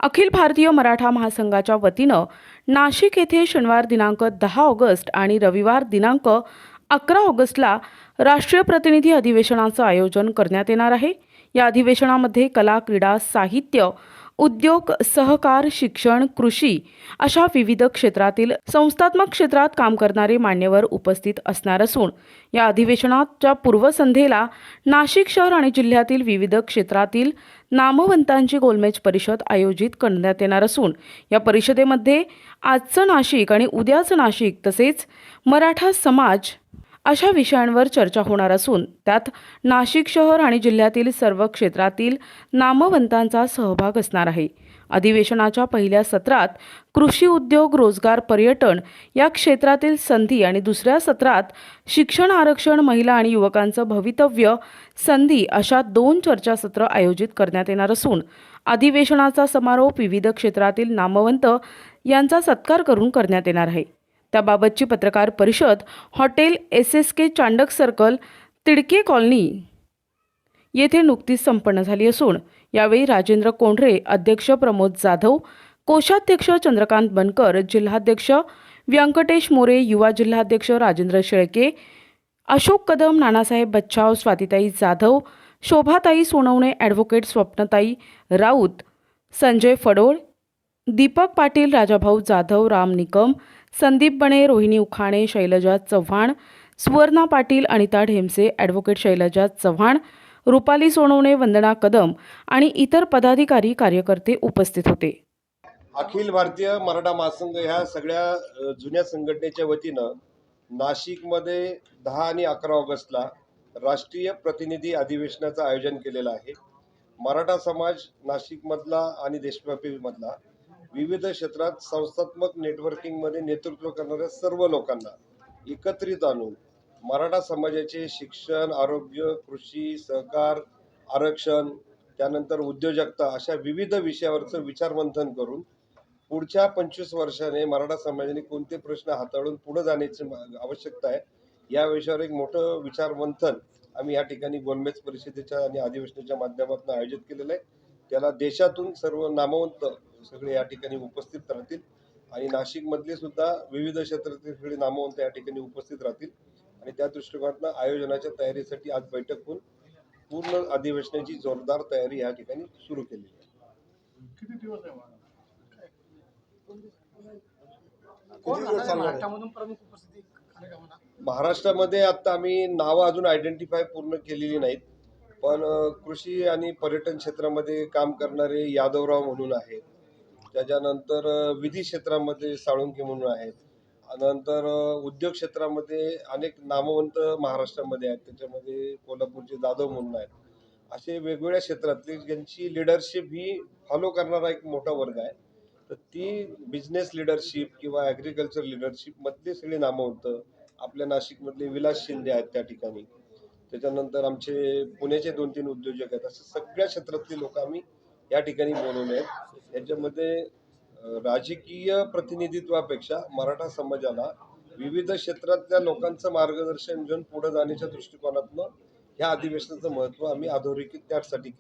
अखिल भारतीय मराठा महासंघाच्या वतीनं नाशिक येथे शनिवार दिनांक 10 ऑगस्ट आणि रविवार दिनांक 11 ऑगस्टला राष्ट्रीय प्रतिनिधी अधिवेशनाचं आयोजन करण्यात येणार आहे। या अधिवेशनामध्ये कला, क्रीडा, साहित्य, उद्योग, सहकार, शिक्षण, कृषी अशा विविध क्षेत्रातील संस्थात्मक क्षेत्रात काम करणारे मान्यवर उपस्थित असणार असून या अधिवेशनाच्या पूर्वसंध्येला नाशिक शहर आणि जिल्ह्यातील विविध क्षेत्रातील नामवंतांची गोलमेज परिषद आयोजित करण्यात येणार असून या परिषदेमध्ये आजचं नाशिक आणि उद्याचं नाशिक तसेच मराठा समाज अशा विषयांवर चर्चा होणार असून त्यात नाशिक शहर आणि जिल्ह्यातील सर्व क्षेत्रातील नामवंतांचा सहभाग असणार आहे। अधिवेशनाच्या पहिल्या सत्रात कृषी, उद्योग, रोजगार, पर्यटन या क्षेत्रातील संधी आणि दुसऱ्या सत्रात शिक्षण, आरक्षण, महिला आणि युवकांचं भवितव्य, संधी अशा 2 चर्चासत्र आयोजित करण्यात येणार असून अधिवेशनाचा समारोप विविध क्षेत्रातील नामवंत यांचा सत्कार करून करण्यात येणार आहे। त्याबाबतची पत्रकार परिषद hotel SSK Chandak circle, Tidke colony येथे नुकतीच संपन्न झाली असून यावेळी राजेंद्र कोंढरे, अध्यक्ष प्रमोद जाधव, कोषाध्यक्ष चंद्रकांत बनकर, जिल्हाध्यक्ष व्यंकटेश मोरे, युवा जिल्हाध्यक्ष राजेंद्र शेळके, अशोक कदम, नानासाहेब बच्छाव, स्वातीताई जाधव, शोभाताई सोनवणे, ॲडव्होकेट स्वप्नताई राऊत, संजय फडोळ, दीपक पाटील, राजाभाऊ जाधव, राम निकम, संदीप बणे, रोहिणी उखाणे, शैलजा चव्हाण, सुवर्णा पाटील, अनिता ढेमसे, ॲडव्होकेट शैलजा चव्हाण, रुपाली सोनवणे, वंदना कदम आणि इतर पदाधिकारी कार्यकर्ते उपस्थित होते। अखिल भारतीय मराठा महासंघ ह्या सगळ्या जुन्या संघटनेच्या वतीनं नाशिकमध्ये 10 आणि 11 ऑगस्टला राष्ट्रीय प्रतिनिधी अधिवेशनाचं आयोजन केलेलं आहे। मराठा समाज नाशिकमधला आणि देशव्यापीमधला विविध क्षेत्रात संस्थात्मक नेटवर्किंगमध्ये नेतृत्व करणाऱ्या सर्व लोकांना एकत्रित आणून मराठा समाजाचे शिक्षण, आरोग्य, कृषी, सहकार, आरक्षण, त्यानंतर उद्योजकता अशा विविध विषयावरचं विचारमंथन करून पुढच्या 25 वर्षाने मराठा समाजाने कोणते प्रश्न हाताळून पुढे जाण्याची आवश्यकता आहे या विषयावर एक मोठं विचारमंथन आम्ही या ठिकाणी गोलमेज परिषदेच्या आणि अधिवेशनाच्या माध्यमातून आयोजित केलेलं आहे। त्याला देशातून सर्व नामवंत सगळे या ठिकाणी उपस्थित राहतील आणि नाशिकमधले सुद्धा विविध क्षेत्रातील सगळे नामवंत या ठिकाणी उपस्थित राहतील आणि त्या दृष्टिकोनातून आयोजनाच्या तयारीसाठी आज बैठक होऊन पूर्ण अधिवेशनाची जोरदार तयारी या ठिकाणी सुरू केलेली आहे। किती दिवस आहे महाराष्ट्रामध्ये आता आम्ही नावं अजून आयडेंटिफाय पूर्ण केलेली नाहीत, पण कृषी आणि पर्यटन क्षेत्रामध्ये काम करणारे यादवराव म्हणून आहेत, त्याच्यानंतर विधी क्षेत्रामध्ये साळुंके म्हणून आहेत, नंतर उद्योग क्षेत्रामध्ये अनेक नामवंत महाराष्ट्रामध्ये आहेत, त्याच्यामध्ये कोल्हापूरचे जाधव म्हणून आहेत। असे वेगवेगळ्या क्षेत्रातले ज्यांची लिडरशिप ही फॉलो करणारा एक मोठा वर्ग आहे, तर ती बिझनेस लिडरशिप किंवा ॲग्रिकल्चर लिडरशिप मधले सगळे नामवंत आपल्या नाशिकमधले विलास शिंदे आहेत त्या ठिकाणी, त्याच्यानंतर आमचे पुण्याचे 2-3 उद्योजक आहेत, असे सगळ्या क्षेत्रातले लोक आम्ही या ठिकाणी बोलवले आहेत। याच्यामध्ये राजकीय प्रतिनिधित्वापेक्षा मराठा समाजाला विविध क्षेत्रातल्या लोकांचं मार्गदर्शन घेऊन पुढे जाण्याच्या दृष्टिकोनातून ह्या अधिवेशनाचं महत्त्व आम्ही अधोरेखित त्यासाठी